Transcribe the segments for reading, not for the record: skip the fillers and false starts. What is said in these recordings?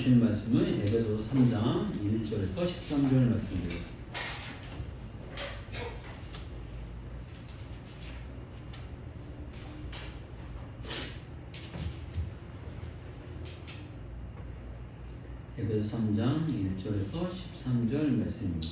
주시는 말씀은 에베소서 3장 1절에서 13절 말씀드리겠습니다. 에베소 3장 1절에서 13절 말씀입니다.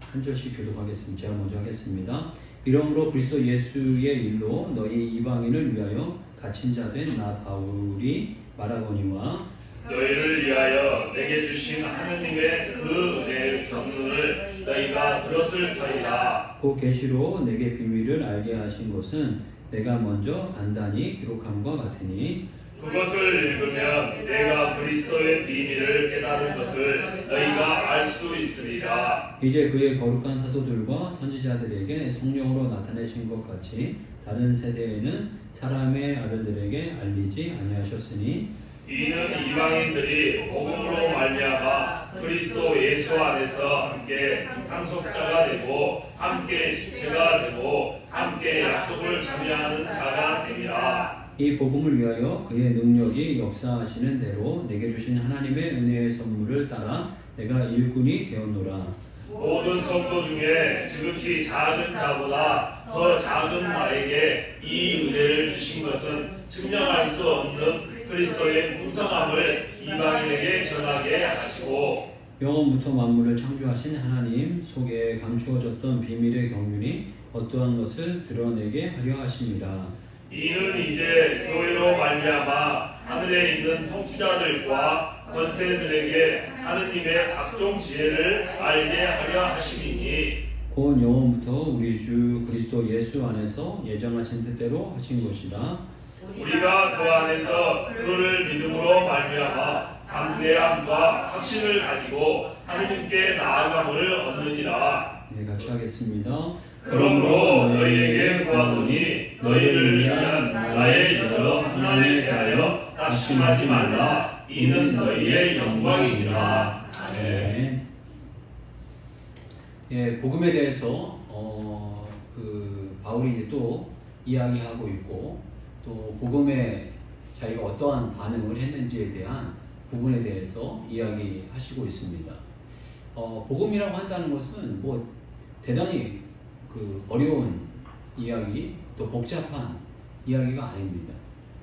한 절씩 교독하겠습니다. 제가 먼저 하겠습니다. 이러므로 그리스도 예수의 일로 너희 이방인을 위하여 갇힌 자 된 나 바울이 말하거니와 너희를 위하여 내게 주신 하느님의 그 은혜의 경륜을 너희가 들었을 터이다. 그 계시로 내게 비밀을 알게 하신 것은 내가 먼저 간단히 기록함과 같으니 그것을 읽으면 내가 그리스도의 비밀을 깨달은 것을 너희가 알 수 있으리라. 이제 그의 거룩한 사도들과 선지자들에게 성령으로 나타내신 것 같이 다른 세대에는 사람의 아들들에게 알리지 아니하셨으니 이는 이방인들이 복음으로 말미암아 그리스도 예수 안에서 함께 상속자가 되고 함께 지체가 되고 함께 약속을 참여하는 자가 됨이라. 이 복음을 위하여 그의 능력이 역사하시는 대로 내게 주신 하나님의 은혜의 선물을 따라 내가 일꾼이 되었노라. 모든 성도 중에 지극히 작은 자보다 더 작은 나에게 이 은혜를 주신 것은 측량할 수 없는 그리스도의 풍성함을 이방인에게 전하게 하시고 영원부터 만물을 창조하신 하나님 속에 감추어졌던 비밀의 경륜이 어떠한 것을 드러내게 하려 하심이라. 이는 이제 교회로 말미암아 하늘에 있는 통치자들과 권세들에게 하느님의 각종 지혜를 알게 하려 하심이니 곧 영원부터 우리 주 그리스도 예수 안에서 예정하신 뜻대로 하신 것이라. 우리가 그 안에서 그를 믿음으로 말미암아 담대함과 확신을 가지고 하느님께 나아감을 얻느니라. 네, 같이 하겠습니다. 그러므로 너희에게 구하노니 너희를 위한 나의 여러 하나에 대하여 낙심하지 말라. 이는 너희의 영광이니라. 네. 예, 복음에 대해서 바울이 이제 또 이야기하고 있고 또 복음에 자기가 어떠한 반응을 했는지에 대한 부분에 대해서 이야기하시고 있습니다. 복음이라고 한다는 것은 뭐 대단히 어려운 이야기 또 복잡한 이야기가 아닙니다.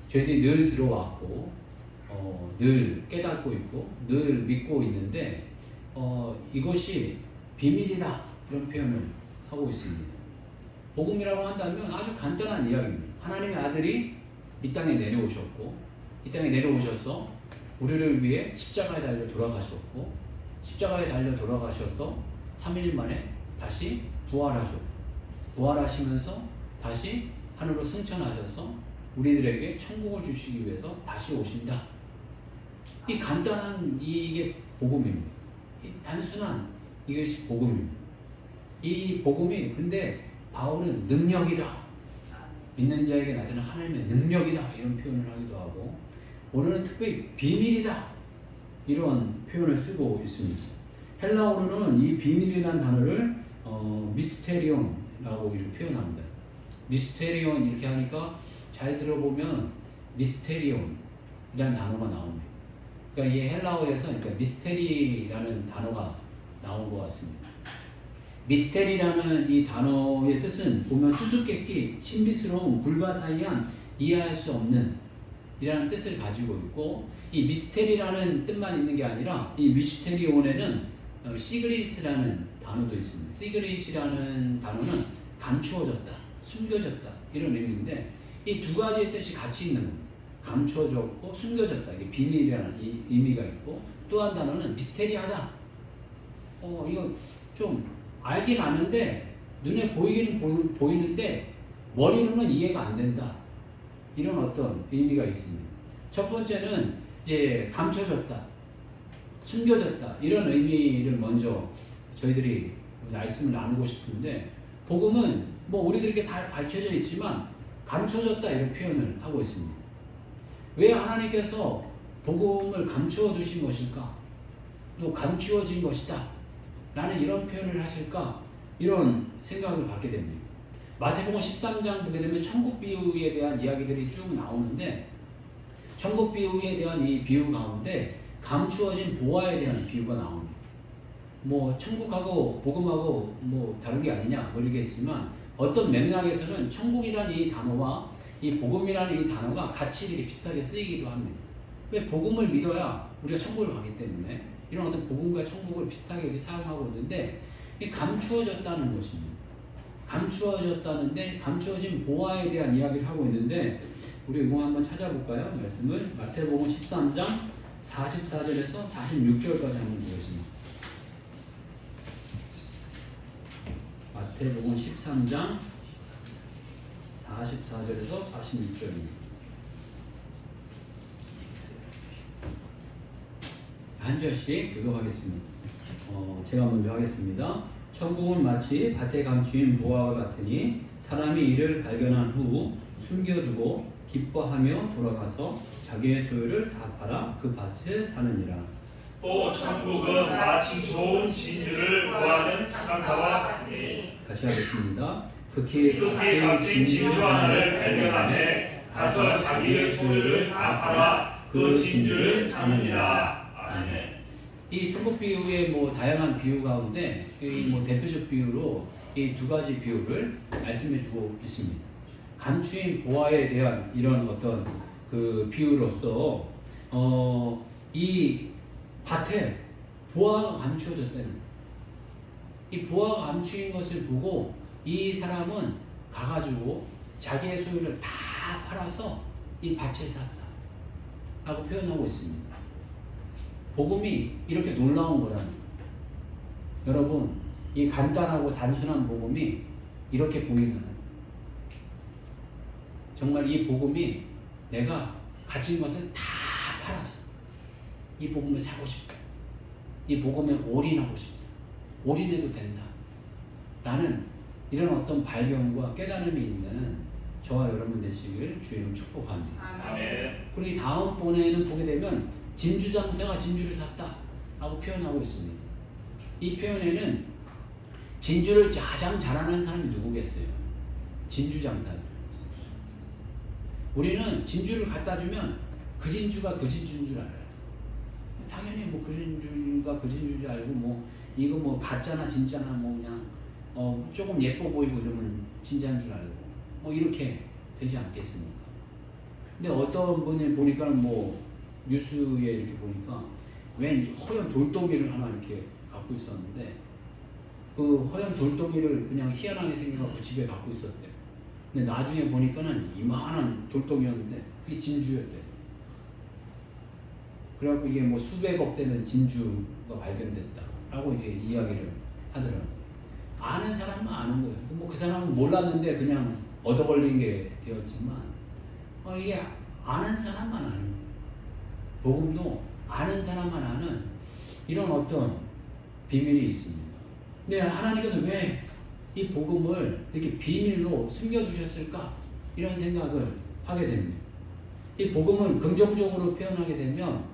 저희들이 늘 들어왔고 늘 깨닫고 있고 늘 믿고 있는데 이것이 비밀이다 이런 표현을 하고 있습니다. 복음이라고 한다면 아주 간단한 이야기입니다. 하나님의 아들이 이 땅에 내려오셨고 이 땅에 내려오셔서 우리를 위해 십자가에 달려 돌아가셨고 십자가에 달려 돌아가셔서 3일 만에 다시 부활하시면서 다시 하늘로 승천하셔서 우리들에게 천국을 주시기 위해서 다시 오신다. 이 간단한 이게 복음입니다. 이 단순한 이것이 복음입니다. 이 복음이 근데 바울은 능력이다. 믿는 자에게 나타나는 하나님의 능력이다. 이런 표현을 하기도 하고 오늘은 특별히 비밀이다. 이런 표현을 쓰고 있습니다. 헬라어로는 이 비밀이라는 단어를 미스테리온이라고 이렇게 표현합니다. 미스테리온 이렇게 하니까 잘 들어보면 미스테리온이라는 단어가 나옵니다. 그러니까 이 헬라어에서 미스테리라는 단어가 나온 것 같습니다. 미스테리라는 이 단어의 뜻은 보면 수수께끼, 신비스러운, 불가사의한, 이해할 수 없는 이라는 뜻을 가지고 있고 이 미스테리라는 뜻만 있는 게 아니라 이 미스테리온에는 시그릿이라는 단어도 있습니다. 시그릿이라는 단어는 감추어졌다, 숨겨졌다 이런 의미인데 이 두 가지의 뜻이 같이 있는 겁니다. 감추어졌고 숨겨졌다 이게 비밀이라는 의미가 있고 또 한 단어는 미스테리하다. 이거 좀 알긴 아는데 눈에 보이기는 보이는데 머리로는 이해가 안 된다. 이런 어떤 의미가 있습니다. 첫 번째는 이제 감춰졌다, 숨겨졌다 이런 의미를 먼저 저희들이 말씀을 나누고 싶은데 복음은 뭐 우리들에게 다 밝혀져 있지만 감춰졌다 이런 표현을 하고 있습니다. 왜 하나님께서 복음을 감추어 두신 것일까? 또 감추어진 것이다 라는 이런 표현을 하실까? 이런 생각을 갖게 됩니다. 마태복음 13장 보게 되면 천국 비유에 대한 이야기들이 쭉 나오는데 천국 비유에 대한 이 비유 가운데 감추어진 보화에 대한 비유가 나옵니다. 뭐 천국하고 복음하고 뭐 다른 게 아니냐 모르겠지만 어떤 맥락에서는 천국이라는 이 단어와 이 복음이라는 이 단어가 같이 이렇게 비슷하게 쓰이기도 합니다. 왜 복음을 믿어야 우리가 천국을 가기 때문에 이런 어떤 복음과 천국을 비슷하게 이렇게 사용하고 있는데 이게 감추어졌다는 것입니다. 감추어졌다는데 감추어진 보화에 대한 이야기를 하고 있는데 우리 이거 한번 찾아볼까요? 말씀을 마태복음 13장 44절에서 46절까지 한번 보겠습니다. 마태복음 13장 44절에서 46절입니다. 한 절씩 교독하겠습니다. 제가 먼저 하겠습니다. 천국은 마치 밭에 감추인 보화와 같으니 사람이 이를 발견한 후 숨겨두고 기뻐하며 돌아가서 자기의 소유를 다 팔아 그 밭을 사느니라. 또 천국은 마치 좋은 진주를 구하는 상사와 같으니 다시 하겠습니다. 극히 값진 진주 하나를 발견하며 가서 자기의 소유를 다 팔아 그 진주를 사느니라. 아멘. 이 천국 비유의 뭐 다양한 비유 가운데 이 뭐 대표적 비유로 이 두 가지 비유를 말씀해주고 있습니다. 감추인 보화에 대한 이런 어떤 그 비유로서 이 밭에 보화가 감추어졌다는 이 보화가 감추인 것을 보고 이 사람은 가가지고 자기의 소유를 다 팔아서 이 밭을 샀다 라고 표현하고 있습니다. 복음이 이렇게 놀라운 거라는 거예요. 여러분, 이 간단하고 단순한 복음이 이렇게 보이는 거예요. 정말 이 복음이 내가 가진 것을 다 팔아서 이 복음을 사고 싶다. 이 복음에 올인하고 싶다. 올인해도 된다. 라는 이런 어떤 발견과 깨달음이 있는 저와 여러분 되시길 주님을 축복합니다. 아멘. 그리고 다음번에는 보게 되면 진주장사가 진주를 샀다 라고 표현하고 있습니다. 이 표현에는 진주를 가장 잘하는 사람이 누구겠어요? 진주장사죠. 우리는 진주를 갖다 주면 그 진주가 그 진주인 줄 알아요. 당연히 뭐 그 진주가 그 진주인 줄 알고 뭐 이거 뭐 가짜나 진짜나 뭐 그냥 조금 예뻐 보이고 이러면 진짜인 줄 알고 뭐 이렇게 되지 않겠습니까? 근데 어떤 분이 보니까 뭐 뉴스에 이렇게 보니까 웬 허연 돌덩이를 하나 이렇게 갖고 있었는데 그 허연 돌덩이를 그냥 희한하게 생겨갖고 집에 갖고 있었대요. 근데 나중에 보니까는 이만한 돌덩이였는데 그게 진주였대요. 그래갖고 이게 뭐 수백억 되는 진주가 발견됐다라고 이렇게 이야기를 하더라고요. 아는 사람만 아는 거예요. 뭐 그 사람은 몰랐는데 그냥 얻어 걸린 게 되었지만 이게 아는 사람만 아는 거예요. 복음도 아는 사람만 아는 이런 어떤 비밀이 있습니다. 근데 하나님께서 왜 이 복음을 이렇게 비밀로 숨겨두셨을까? 이런 생각을 하게 됩니다. 이 복음을 긍정적으로 표현하게 되면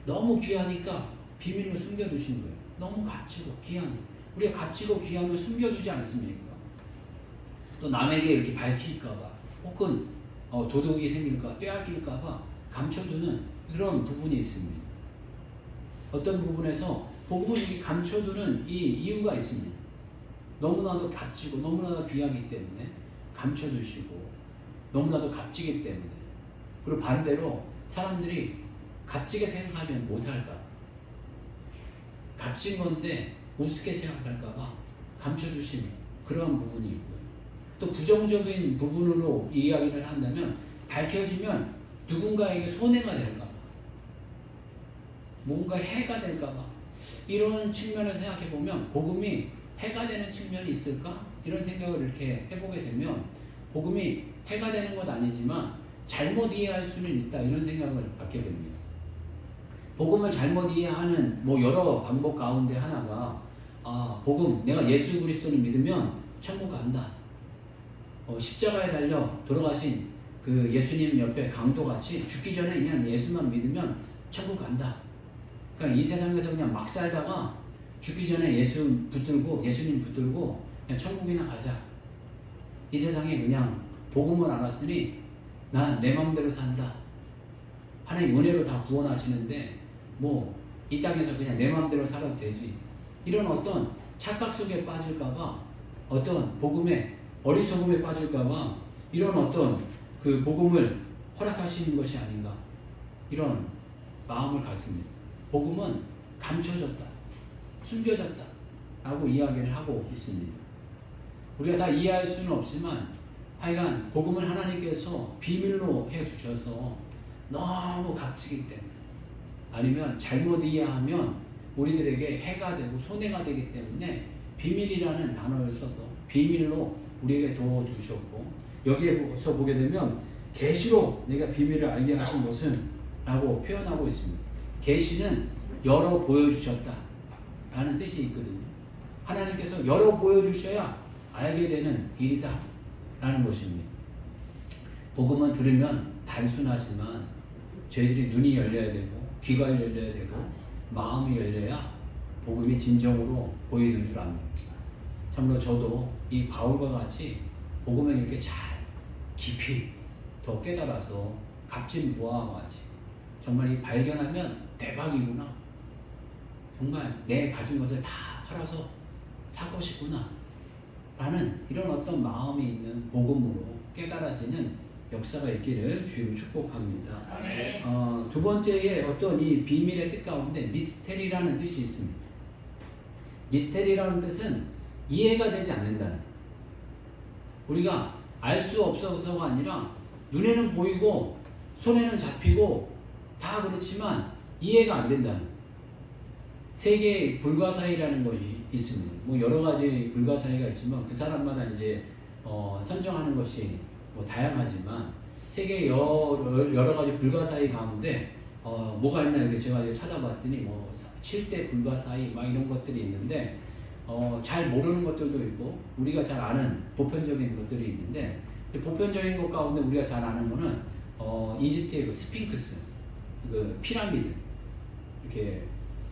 너무 귀하니까 비밀로 숨겨두신 거예요. 너무 값지고 귀한, 우리가 값지고 귀하면 숨겨두지 않습니까? 또 남에게 이렇게 밝힐까봐 혹은 도둑이 생길까 빼앗길까봐 감춰두는 그런 부분이 있습니다. 어떤 부분에서 복음을 이렇게 감춰두는 이 이유가 있습니다. 너무나도 값지고 너무나도 귀하기 때문에 감춰두시고 너무나도 값지기 때문에 그리고 반대로 사람들이 값지게 생각하면 못할까 값진 건데 우습게 생각할까봐 감춰두신 그러한 부분이 있고요. 또 부정적인 부분으로 이야기를 한다면 밝혀지면 누군가에게 손해가 될까봐 뭔가 해가 될까봐 이런 측면을 생각해보면 복음이 해가 되는 측면이 있을까? 이런 생각을 이렇게 해보게 되면 복음이 해가 되는 건 아니지만 잘못 이해할 수는 있다 이런 생각을 갖게 됩니다. 복음을 잘못 이해하는 뭐 여러 방법 가운데 하나가 복음 내가 예수 그리스도를 믿으면 천국 간다. 십자가에 달려 돌아가신 그 예수님 옆에 강도같이 죽기 전에 그냥 예수만 믿으면 천국 간다. 그러니까 이 세상에서 그냥 막 살다가 죽기 전에 예수님 붙들고 그냥 천국이나 가자. 이 세상에 그냥 복음을 알았으니 난 내 마음대로 산다. 하나님 은혜로 다 구원하시는데 뭐 이 땅에서 그냥 내 마음대로 살아도 되지. 이런 어떤 착각 속에 빠질까봐, 어떤 복음의 어리석음에 빠질까봐 이런 어떤 그 복음을 허락하시는 것이 아닌가, 이런 마음을 갖습니다. 복음은 감춰졌다, 숨겨졌다 라고 이야기를 하고 있습니다. 우리가 다 이해할 수는 없지만 하여간 복음을 하나님께서 비밀로 해주셔서 너무 값지기 때문에, 아니면 잘못 이해하면 우리들에게 해가 되고 손해가 되기 때문에 비밀이라는 단어를 써서 비밀로 우리에게 도와주셨고, 여기에서 보게 되면 계시로 내가 비밀을 알게 하신 것은 라고 표현하고 있습니다. 계시는 열어 보여주셨다 라는 뜻이 있거든요. 하나님께서 열어 보여주셔야 알게 되는 일이다 라는 것입니다. 복음은 들으면 단순하지만 저희들이 눈이 열려야 되고 귀가 열려야 되고 마음이 열려야 복음이 진정으로 보이는 줄 압니다. 참으로 저도 이 바울과 같이 복음을 이렇게 잘 깊이 더 깨달아서 값진 부하와 같이 정말 이 발견하면 대박이구나, 정말 내 가진 것을 다 팔아서 사고 싶구나 라는 이런 어떤 마음이 있는 복음으로 깨달아지는 역사가 있기를 주님 축복합니다. 두 번째에 어떤 이 비밀의 뜻 가운데 미스테리라는 뜻이 있습니다. 미스테리라는 뜻은 이해가 되지 않는다는, 우리가 알 수 없어서가 아니라 눈에는 보이고 손에는 잡히고 다 그렇지만 이해가 안 된다는, 세계의 불가사의라는 것이 있습니다. 뭐 여러 가지 불가사의가 있지만 그 사람마다 이제 선정하는 것이 뭐 다양하지만 세계 여러 가지 불가사의 가운데 뭐가 있나 이렇게 제가 이제 찾아봤더니 뭐 7대 불가사의 막 이런 것들이 있는데 잘 모르는 것들도 있고 우리가 잘 아는 보편적인 것들이 있는데, 보편적인 것 가운데 우리가 잘 아는 거는 이집트의 그 스핑크스, 그 피라미드, 이렇게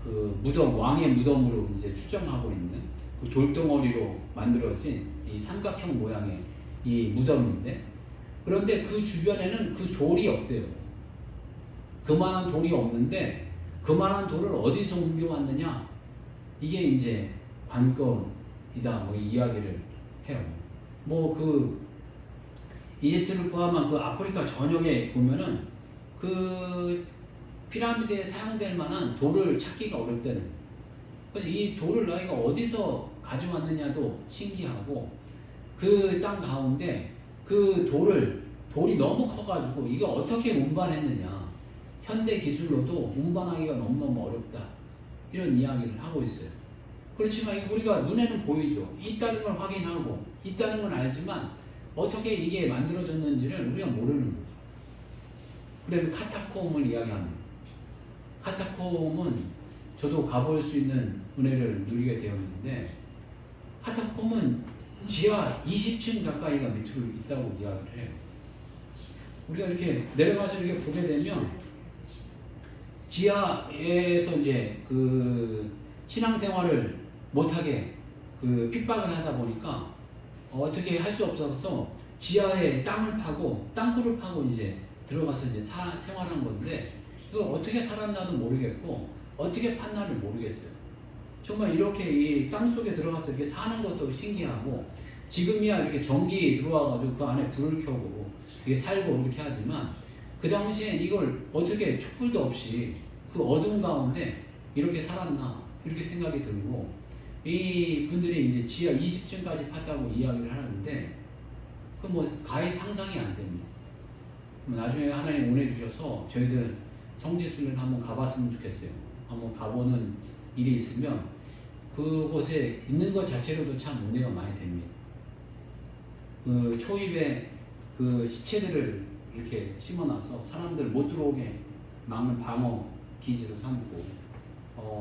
그 무덤, 왕의 무덤으로 이제 추정하고 있는 그 돌덩어리로 만들어진 이 삼각형 모양의 이 무덤인데, 그런데 그 주변에는 그 돌이 없대요. 그만한 돌이 없는데 그만한 돌을 어디서 옮겨왔느냐, 이게 이제 관건이다 뭐 이야기를 해요. 뭐 그 이집트를 포함한 그 아프리카 전역에 보면은 그 피라미드에 사용될 만한 돌을 찾기가 어렵다는. 그래서 이 돌을 너희가 어디서 가져왔느냐도 신기하고, 그 땅 가운데 그 돌이 너무 커가지고 이게 어떻게 운반했느냐, 현대 기술로도 운반하기가 너무너무 어렵다, 이런 이야기를 하고 있어요. 그렇지만 우리가 눈에는 보이죠. 있다는 걸 확인하고 있다는 건 알지만 어떻게 이게 만들어졌는지를 우리가 모르는 거죠. 그래서 카타콤을 이야기합니다. 카타콤은 저도 가볼 수 있는 은혜를 누리게 되었는데, 카타콤은 지하 20층 가까이가 밑으로 있다고 이야기를 해요. 우리가 이렇게 내려가서 이렇게 보게 되면 지하에서 이제 그 신앙생활을 못하게 그 핍박을 하다 보니까 어떻게 할 수 없어서 지하에 땅을 파고 땅굴을 파고 이제 들어가서 이제 생활한 건데, 이걸 어떻게 살았나도 모르겠고 어떻게 팠나를 모르겠어요. 정말 이렇게 이 땅 속에 들어가서 이렇게 사는 것도 신기하고, 지금이야 이렇게 전기 들어와가지고 그 안에 불을 켜고 이게 살고 이렇게 하지만 그 당시엔 이걸 어떻게 촛불도 없이 그 어둠 가운데 이렇게 살았나, 이렇게 생각이 들고, 이 분들이 이제 지하 20층까지 팠다고 이야기를 하는데 그 뭐 가히 상상이 안 됩니다. 나중에 하나님 은혜 주셔서 저희들 성지순례를 한번 가봤으면 좋겠어요. 한번 가보는 일이 있으면 그곳에 있는 것 자체로도 참 은혜가 많이 됩니다. 그 초입에 그 시체들을 이렇게 심어놔서 사람들 못 들어오게 막는 방어 기지로 삼고,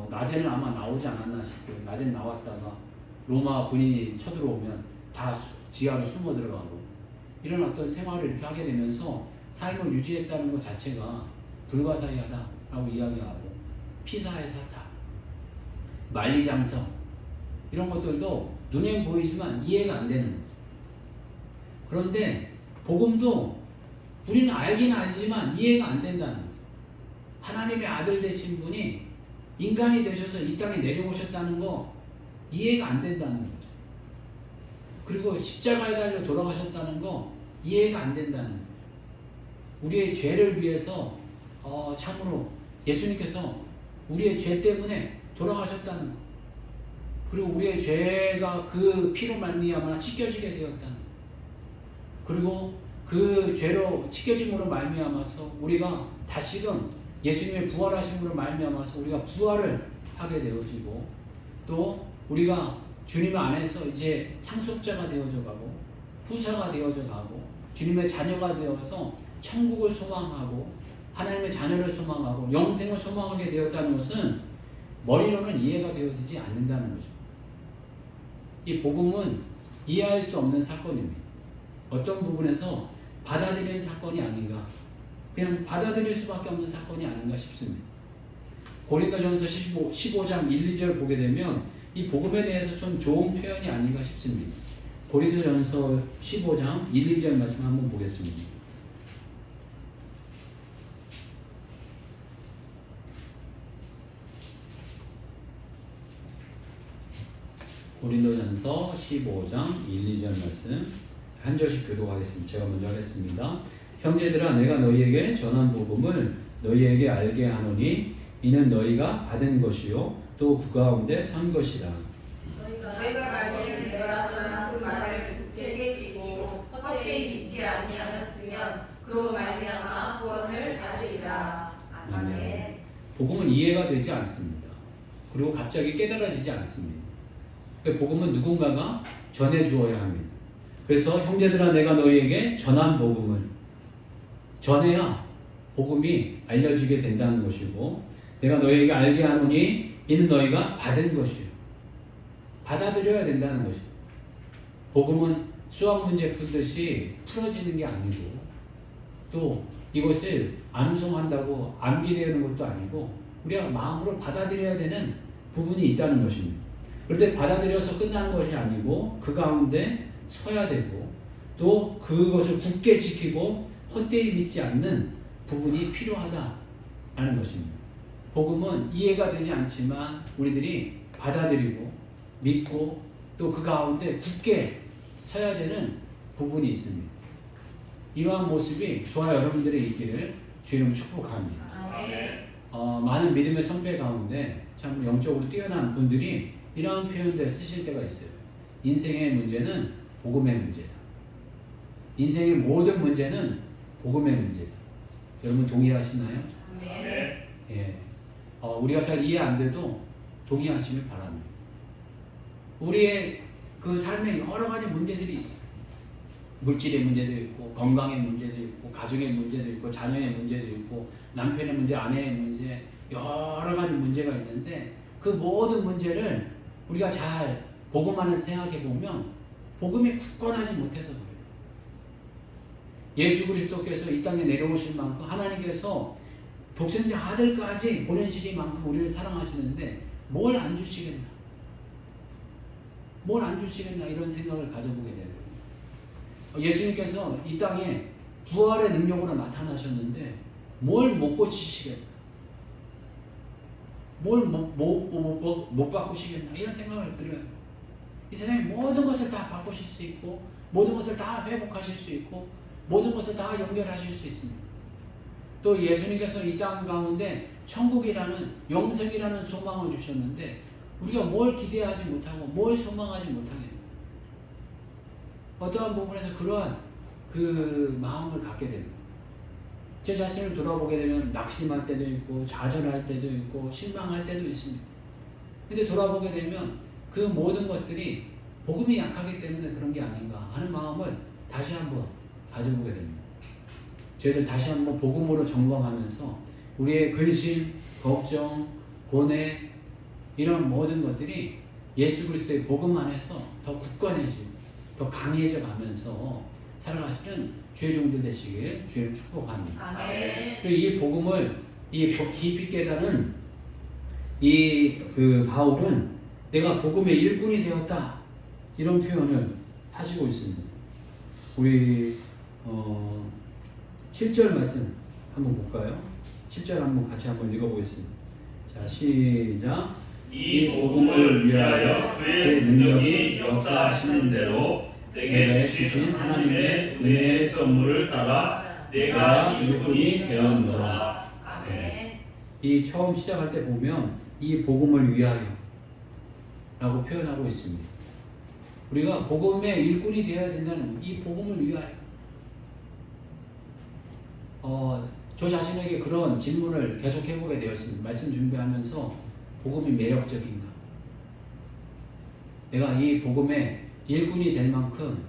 낮에는 아마 나오지 않았나 싶고요. 낮엔 나왔다가 로마 군인이 쳐들어오면 다 지하로 숨어 들어가고, 이런 어떤 생활을 이렇게 하게 되면서 삶을 유지했다는 것 자체가 불가사의하다라고 이야기하고, 피사의 사타, 만리장성, 이런 것들도 눈에 보이지만 이해가 안 되는 거죠. 그런데 복음도 우리는 알긴 알지만 이해가 안 된다는 거죠. 하나님의 아들 되신 분이 인간이 되셔서 이 땅에 내려오셨다는 거 이해가 안 된다는 거죠. 그리고 십자가에 달려 돌아가셨다는 거 이해가 안 된다는 거예요. 우리의 죄를 위해서 참으로 예수님께서 우리의 죄 때문에 돌아가셨다는 거. 그리고 우리의 죄가 그 피로 말미암아 씻겨지게 되었다는 거. 그리고 그 죄로 씻겨짐으로 말미암아서 우리가 다시금 예수님의 부활하심으로 말미암아서 우리가 부활을 하게 되어지고 또 우리가 주님 안에서 이제 상속자가 되어져 가고 후사가 되어져 가고 주님의 자녀가 되어서 천국을 소망하고 하나님의 자녀를 소망하고 영생을 소망하게 되었다는 것은 머리로는 이해가 되어지지 않는다는 거죠. 이 복음은 이해할 수 없는 사건입니다. 어떤 부분에서 받아들이는 사건이 아닌가, 그냥 받아들일 수밖에 없는 사건이 아닌가 싶습니다. 고린도전서 15장 1, 2절 보게 되면 이 복음에 대해서 좀 좋은 표현이 아닌가 싶습니다. 고린도전서 15장 1, 2절 말씀 한번 보겠습니다. 고린도전서 15장 1, 2절 말씀 한 절씩 교독하겠습니다. 제가 먼저 하겠습니다. 형제들아 내가 너희에게 전한 복음을 너희에게 알게 하노니 이는 너희가 받은 것이요 또 그 가운데 선 것이라. 너희가 만일 내가 전한 그 말을 굳게 지고 헛되이 믿지 아니하였으면 그로 말미암아 구원을 받으리라. 아멘. 복음은 이해가 되지 않습니다. 그리고 갑자기 깨달아지지 않습니다. 복음은 누군가가 전해주어야 합니다. 그래서 형제들아 내가 너희에게 전한 복음을 전해야 복음이 알려지게 된다는 것이고 내가 너희에게 알게 하노니 이는 너희가 받은 것이요. 받아들여야 된다는 것이요. 복음은 수학 문제 풀듯이 풀어지는 게 아니고 또 이것을 암송한다고 암기되는 것도 아니고 우리가 마음으로 받아들여야 되는 부분이 있다는 것입니다. 그런데 받아들여서 끝나는 것이 아니고 그 가운데 서야 되고 또 그것을 굳게 지키고 헛되이 믿지 않는 부분이 필요하다라는 것입니다. 복음은 이해가 되지 않지만 우리들이 받아들이고 믿고 또 그 가운데 굳게 서야 되는 부분이 있습니다. 이러한 모습이 저와 여러분들의 있기를 주님을 축복합니다. 많은 믿음의 선배 가운데 참 영적으로 뛰어난 분들이 이러한 표현들 쓰실 때가 있어요. 인생의 문제는 복음의 문제다. 인생의 모든 문제는 복음의 문제다. 여러분 동의하시나요? 네. 예. 우리가 잘 이해 안 돼도 동의하시길 바랍니다. 우리의 그 삶에 여러 가지 문제들이 있어요. 물질의 문제도 있고, 건강의 문제도 있고, 가정의 문제도 있고, 자녀의 문제도 있고, 남편의 문제, 아내의 문제, 여러 가지 문제가 있는데 그 모든 문제를 우리가 잘 복음 안에서 생각해 보면 복음이 굳건하지 못해서 그래요. 예수 그리스도께서 이 땅에 내려오실 만큼 하나님께서 독생자 아들까지 보내시리만큼 우리를 사랑하시는데 뭘 안 주시겠나? 뭘 안 주시겠나? 이런 생각을 가져보게 되는 거예요. 예수님께서 이 땅에 부활의 능력으로 나타나셨는데 뭘 못 고치시겠나? 뭘 못 바꾸시겠나? 이런 생각을 들어요. 이 세상의 모든 것을 다 바꾸실 수 있고 모든 것을 다 회복하실 수 있고 모든 것을 다 연결하실 수 있습니다. 또 예수님께서 이 땅 가운데 천국이라는 영생이라는 소망을 주셨는데 우리가 뭘 기대하지 못하고 뭘 소망하지 못하게 어떠한 부분에서 그러한 그 마음을 갖게 됩니다. 제 자신을 돌아보게 되면 낙심할 때도 있고 좌절할 때도 있고 실망할 때도 있습니다. 근데 돌아보게 되면 그 모든 것들이 복음이 약하기 때문에 그런 게 아닌가 하는 마음을 다시 한번 가져보게 됩니다. 저희들 다시 한번 복음으로 점검하면서 우리의 근심, 걱정, 고뇌 이런 모든 것들이 예수 그리스도의 복음 안에서 더 굳건해지고 더 강해져 가면서 살아가시는 주의 종들 되시길 주의를 축복합니다. 아멘. 그리고 이 복음을 깊이 깨달은 그 바울은 내가 복음의 일꾼이 되었다 이런 표현을 하시고 있습니다. 우리 7절 말씀 한번 볼까요? 7절 한번 같이 한번 읽어보겠습니다. 자, 시작. 이 복음을 위하여 그의 능력이 역사하시는 대로 내게 주신 하나님의 은혜의 선물을 따라 내가 일꾼이 되었노라. 아멘. 이 처음 시작할 때 보면 이 복음을 위하여 라고 표현하고 있습니다. 우리가 복음의 일꾼이 되어야 된다는 이 복음을 위하여. 저 자신에게 그런 질문을 계속 해보게 되었습니다. 말씀 준비하면서 복음이 매력적인가? 내가 이 복음의 일꾼이 될 만큼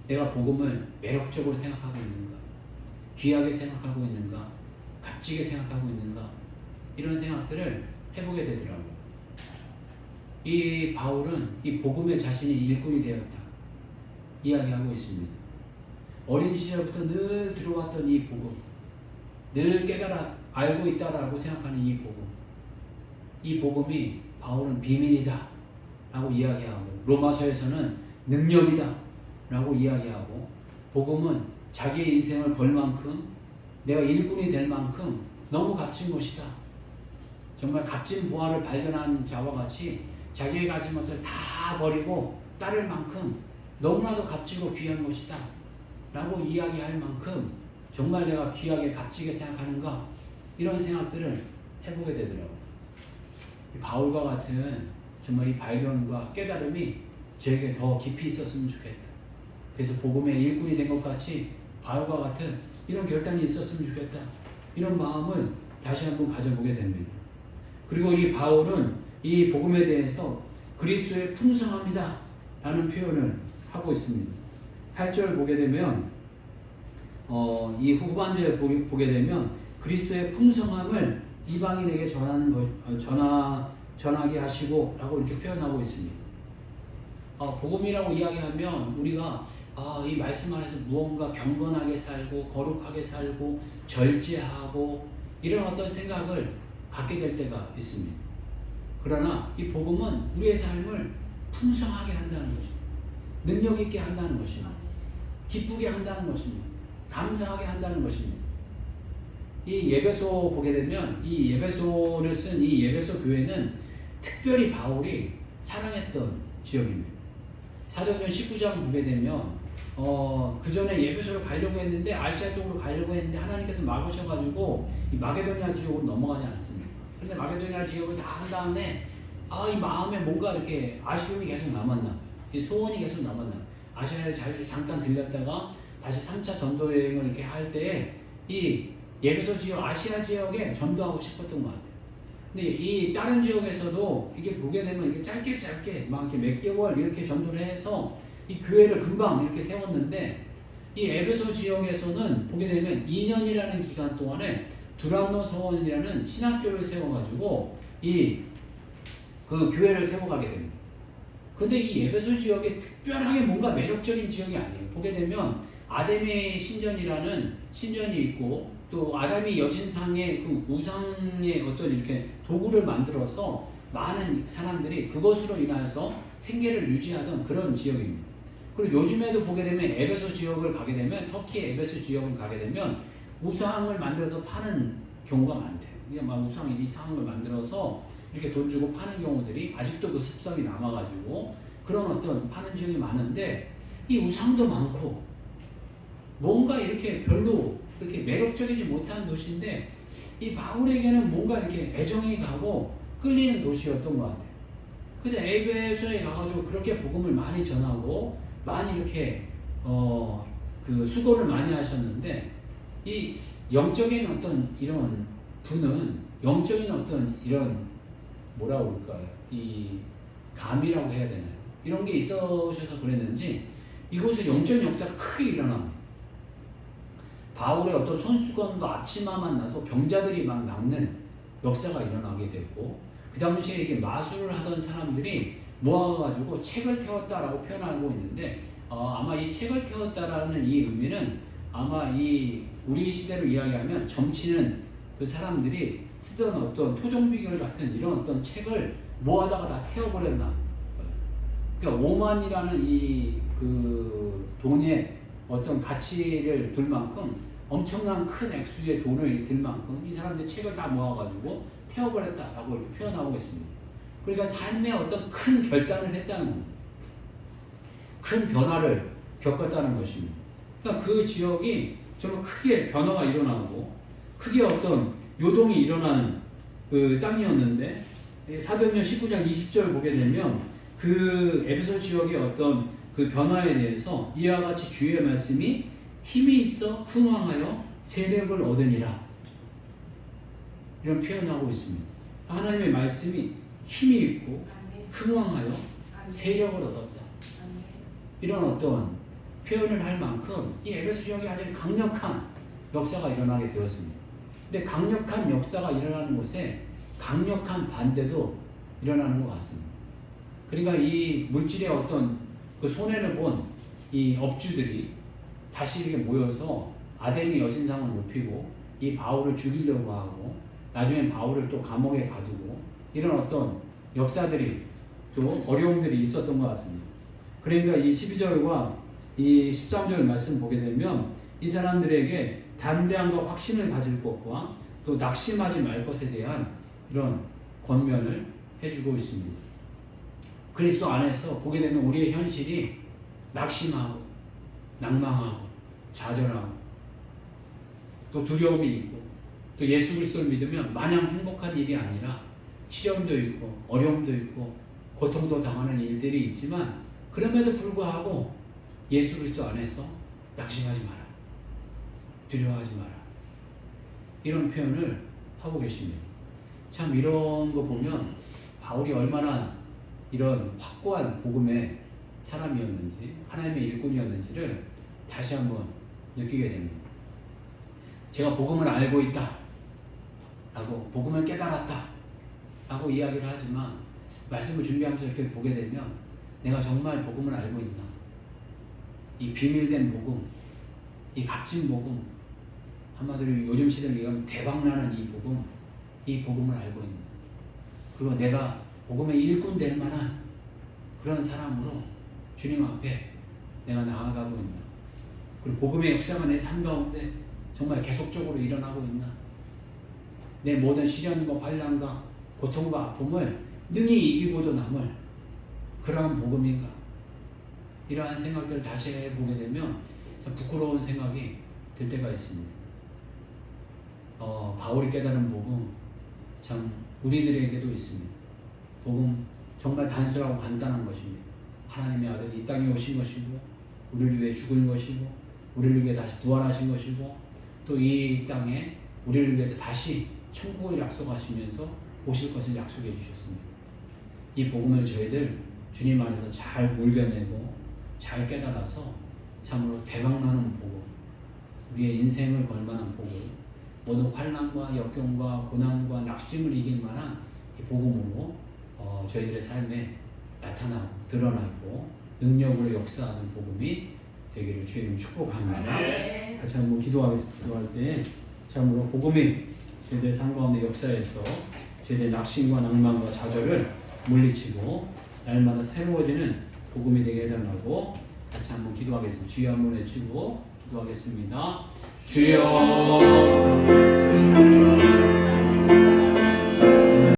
내가 복음을 매력적으로 생각하고 있는가? 귀하게 생각하고 있는가? 값지게 생각하고 있는가? 이런 생각들을 해보게 되더라고요. 이 바울은 이 복음의 자신이 일꾼이 되었다 이야기하고 있습니다. 어린 시절부터 늘 들어왔던 이 복음, 늘 깨달아 알고 있다라고 생각하는 이 복음, 이 복음이 바울은 비밀이다 라고 이야기하고, 로마서에서는 능력이다 라고 이야기하고, 복음은 자기의 인생을 걸 만큼, 내가 일꾼이 될 만큼 너무 값진 것이다. 정말 값진 보화를 발견한 자와 같이 자기의 가진 것을 다 버리고 따를 만큼 너무나도 값지고 귀한 것이다 라고 이야기할 만큼 정말 내가 귀하게 값지게 생각하는가, 이런 생각들을 해보게 되더라고요. 바울과 같은 정말 이 발견과 깨달음이 저에게 더 깊이 있었으면 좋겠다. 그래서 복음의 일꾼이 된 것 같이 바울과 같은 이런 결단이 있었으면 좋겠다, 이런 마음을 다시 한번 가져보게 됩니다. 그리고 이 바울은 이 복음에 대해서 그리스도의 풍성함이다 라는 표현을 하고 있습니다. 8절 보게 되면 이 후반절에 보게 되면 그리스도의 풍성함을 이방인에게 전하게 하시고 라고 이렇게 표현하고 있습니다. 복음이라고 이야기하면 우리가 이 말씀 안에서 무언가 경건하게 살고 거룩하게 살고 절제하고 이런 어떤 생각을 갖게 될 때가 있습니다. 그러나 이 복음은 우리의 삶을 풍성하게 한다는 것입니다. 능력 있게 한다는 것입니다. 기쁘게 한다는 것입니다. 감사하게 한다는 것입니다. 이 예배소 보게 되면 이 예배소를 쓴 이 예배소 교회는 특별히 바울이 사랑했던 지역입니다. 사도행전 19장 보게 되면 그 전에 예배소를 가려고 했는데 아시아 쪽으로 가려고 했는데 하나님께서 막으셔가지고 이 마게도니아 지역으로 넘어가지 않습니까? 그런데 마게도니아 지역을 다 한 다음에 이 마음에 뭔가 이렇게 아쉬움이 계속 남았나, 이 소원이 계속 남았나, 아시아에 잠깐 들렸다가 다시 3차 전도 여행을 이렇게 할 때에 이 예배소 지역, 아시아 지역에 전도하고 싶었던 것 같아요. 근데 이 다른 지역에서도 이게 보게 되면 이게 짧게 막 이렇게 몇 개월 이렇게 전도를 해서 이 교회를 금방 이렇게 세웠는데, 이 에베소 지역에서는 보게 되면 2년이라는 기간 동안에 두란노 소원이라는 신학교를 세워가지고 그 교회를 세워가게 됩니다. 근데 이 에베소 지역에 특별하게 뭔가 매력적인 지역이 아니에요. 보게 되면 아담의 신전이라는 신전이 있고, 또 아담이 여신상의 그 우상의 어떤 이렇게 도구를 만들어서 많은 사람들이 그것으로 인하여서 생계를 유지하던 그런 지역입니다. 그리고 요즘에도 보게 되면 에베소 지역을 가게 되면, 터키의 에베소 지역을 가게 되면 우상을 만들어서 파는 경우가 많대요. 그냥 막 우상의 이 상을 만들어서 이렇게 돈 주고 파는 경우들이 아직도 그 습성이 남아가지고 그런 어떤 파는 지역이 많은데, 이 우상도 많고 뭔가 이렇게 별로 이렇게 매력적이지 못한 도시인데, 이 바울에게는 뭔가 이렇게 애정이 가고 끌리는 도시였던 것 같아요. 그래서 에베소에 가가지고 그렇게 복음을 많이 전하고 많이 이렇게 그 수고를 많이 하셨는데, 이 영적인 어떤 이런 분은 영적인 어떤 이런 뭐라고 그럴까요? 이 감이라고 해야 되나요? 이런 게 있으셔서 그랬는지 이곳에 영적인 역사가 크게 일어납니다. 바울의 어떤 손수건도 앞치마만 나도 병자들이 막 낫는 역사가 일어나게 됐고, 그 당시에 이게 마술을 하던 사람들이 모아가지고 책을 태웠다라고 표현하고 있는데, 아마 이 책을 태웠다라는 이 의미는 아마 이 우리 시대로 이야기하면 점치는 그 사람들이 쓰던 어떤 토종비결 같은 이런 어떤 책을 모아다가 다 태워버렸나. 그러니까 오만이라는 이 그 돈의 어떤 가치를 둘 만큼 엄청난 큰 액수의 돈을 들 만큼 이 사람들이 책을 다 모아가지고 태워버렸다라고 이렇게 표현하고 있습니다. 그러니까 삶에 어떤 큰 결단을 했다는 겁니다. 큰 변화를 겪었다는 것입니다. 그러니까 그 지역이 정말 크게 변화가 일어나고 크게 어떤 요동이 일어나는 그 땅이었는데 사도행전 19장 20절 보게 되면 그 에베소 지역의 어떤 그 변화에 대해서 이와 같이 주의 말씀이 힘이 있어 흥왕하여 세력을 얻으니라 이런 표현하고 있습니다. 하나님의 말씀이 힘이 있고 흥왕하여 세력을 얻었다. 이런 어떤 표현을 할 만큼 이 에베소 지역에 아주 강력한 역사가 일어나게 되었습니다. 근데 강력한 역사가 일어나는 곳에 강력한 반대도 일어나는 것 같습니다. 그러니까 이 물질의 어떤 그 손해를 본 이 업주들이 다시 이렇게 모여서 아데미 여신상을 높이고 이 바울을 죽이려고 하고 나중에 바울을 또 감옥에 가두고 이런 어떤 역사들이 또 어려움들이 있었던 것 같습니다. 그러니까 이 12절과 이 13절 말씀 보게 되면 이 사람들에게 담대함과 확신을 가질 것과 또 낙심하지 말 것에 대한 이런 권면을 해주고 있습니다. 그리스도 안에서 보게 되면 우리의 현실이 낙심하고 낭망하고 좌절하고 또 두려움이 있고 또 예수 그리스도를 믿으면 마냥 행복한 일이 아니라 시련도 있고 어려움도 있고 고통도 당하는 일들이 있지만 그럼에도 불구하고 예수 그리스도 안에서 낙심하지 마라. 두려워하지 마라. 이런 표현을 하고 계십니다. 참 이런 거 보면 바울이 얼마나 이런 확고한 복음의 사람이었는지 하나님의 일꾼이었는지를 다시 한번 느끼게 됩니다. 제가 복음을 알고 있다 라고 복음을 깨달았다 라고 이야기를 하지만 말씀을 준비하면서 이렇게 보게 되면 내가 정말 복음을 알고 있나, 이 비밀된 복음, 이 값진 복음, 한마디로 요즘 시대를 얘기하면 대박나는 이 복음을 알고 있나, 그리고 내가 복음의 일꾼 될 만한 그런 사람으로 주님 앞에 내가 나아가고 있나, 그리고 복음의 역사가 내 삶 가운데 정말 계속적으로 일어나고 있나, 내 모든 시련과 환난과 고통과 아픔을 능히 이기고도 남을 그러한 복음인가, 이러한 생각들을 다시 해보게 되면 참 부끄러운 생각이 들 때가 있습니다. 바울이 깨달은 복음 참 우리들에게도 있습니다. 복음 정말 단순하고 간단한 것입니다. 하나님의 아들이 이 땅에 오신 것이고 우리를 위해 죽은 것이고 우리를 위해 다시 부활하신 것이고 또 이 땅에 우리를 위해 다시 천국을 약속하시면서 오실 것을 약속해 주셨습니다. 이 복음을 저희들 주님 안에서 잘 물겨내고 잘 깨달아서 참으로 대박나는 복음, 우리의 인생을 걸만한 복음, 모든 환난과 역경과 고난과 낙심을 이길 만한 이 복음으로 저희들의 삶에 나타나고 드러나고 능력으로 역사하는 복음이 되기를 주님 축복합니다. 같이 한번 기도하겠습니다. 기도할 때 참으로 복음이 저희들 삶 가운데 역사에서 저희들의 낙심과 낭만과 좌절을 물리치고 날마다 새로워지는 복음이 되게 해달라고 같이 한번 기도하겠습니다. 주여 한번 외치고 기도하겠습니다. 주여